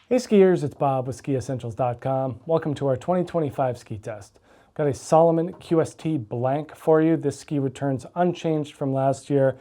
Hey skiers, it's Bob with SkiEssentials.com. Welcome to our 2025 ski test. Got a Salomon QST blank for you. This ski returns unchanged from last year,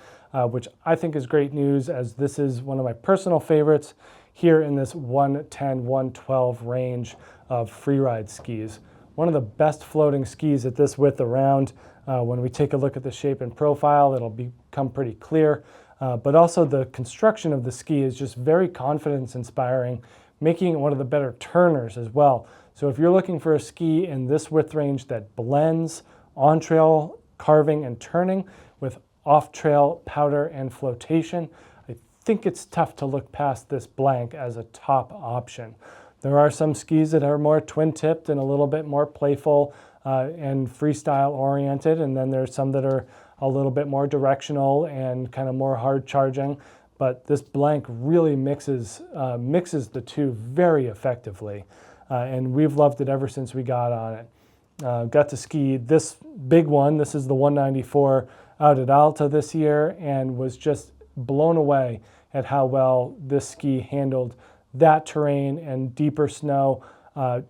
which I think is great news as this is one of my personal favorites here in this 110, 112 range of freeride skis. One of the best floating skis at this width around. When we take a look at the shape and profile, it'll become pretty clear. But also the construction of the ski is just very confidence-inspiring, making it one of the better turners as well. So if you're looking for a ski in this width range that blends on-trail carving and turning with off-trail powder and flotation, I think it's tough to look past this blank as a top option. There are some skis that are more twin-tipped and a little bit more playful and freestyle oriented, and then there's some that are a little bit more directional and kind of more hard charging. But this blank really mixes the two very effectively. And we've loved it ever since we got on it. Got to ski this big one. This is the 194 out at Alta this year, and was just blown away at how well this ski handled that terrain and deeper snow,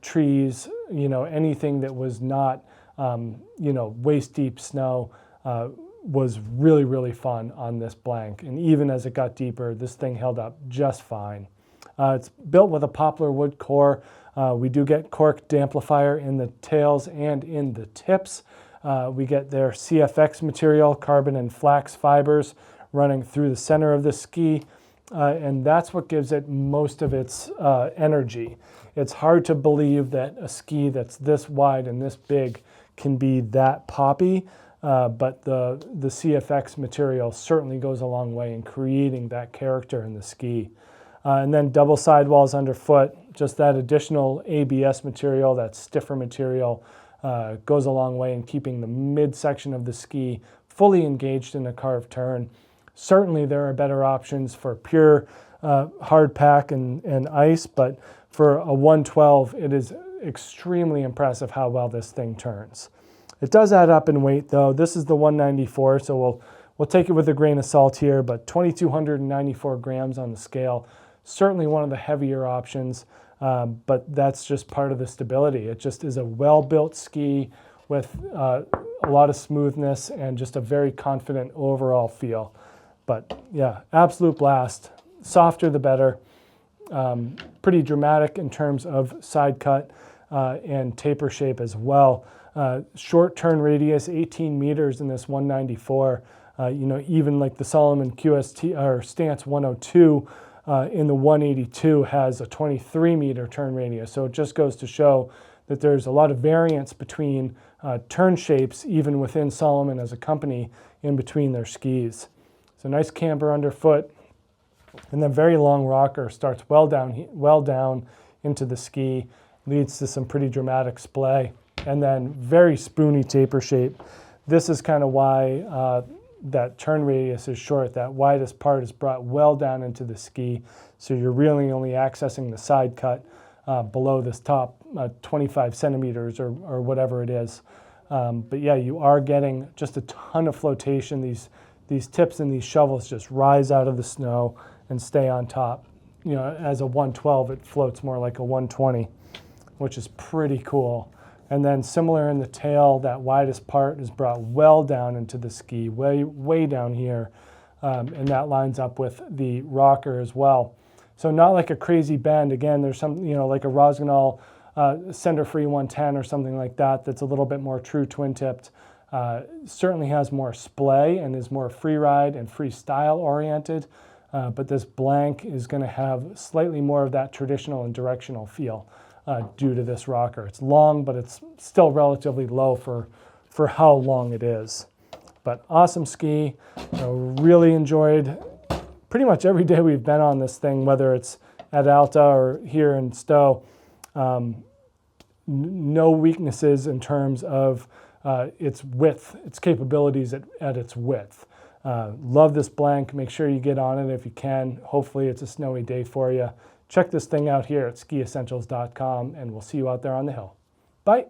trees, anything that was not, waist deep snow. Was really, really fun on this blank. And even as it got deeper, this thing held up just fine. It's built with a poplar wood core. We do get cork damplifier in the tails and in the tips. We get their CFX material, carbon and flax fibers, running through the center of the ski. And that's what gives it most of its energy. It's hard to believe that a ski that's this wide and this big can be that poppy. But the CFX material certainly goes a long way in creating that character in the ski. And then double sidewalls underfoot, just that additional ABS material, that stiffer material, goes a long way in keeping the midsection of the ski fully engaged in a carved turn. Certainly there are better options for pure hard pack and ice, but for a 112, it is extremely impressive how well this thing turns. It does add up in weight though. This is the 194, so we'll take it with a grain of salt here, but 2,294 grams on the scale. Certainly one of the heavier options, but that's just part of the stability. It just is a well-built ski with a lot of smoothness and just a very confident overall feel. But yeah, absolute blast. Softer the better. Pretty dramatic in terms of side cut and taper shape as well. Short turn radius, 18 meters in this 194. Even like the Salomon QST or Stance 102 in the 182 has a 23 meter turn radius. So it just goes to show that there's a lot of variance between turn shapes, even within Salomon as a company, in between their skis. So nice camber underfoot, and then very long rocker starts well down into the ski, leads to some pretty dramatic splay. And then very spoony taper shape. This is kind of why that turn radius is short. That widest part is brought well down into the ski, so you're really only accessing the side cut below this top 25 centimeters or whatever it is. But yeah, you are getting just a ton of flotation. These tips and these shovels just rise out of the snow and stay on top. As a 112, it floats more like a 120, which is pretty cool. And then similar in the tail, that widest part is brought well down into the ski, way down here. And that lines up with the rocker as well. So not like a crazy bend. Again, there's some, like a Rosganol Center Free 110 or something like that that's a little bit more true twin-tipped. Certainly has more splay and is more free ride and freestyle oriented. But this blank is going to have slightly more of that traditional and directional feel. Due to this rocker. It's long, but it's still relatively low for how long it is. But awesome ski. Really enjoyed pretty much every day we've been on this thing, whether it's at Alta or here in Stowe. No weaknesses in terms of its width, its capabilities at its width. Love this blank. Make sure you get on it if you can. Hopefully it's a snowy day for you. Check this thing out here at SkiEssentials.com, and we'll see you out there on the hill. Bye.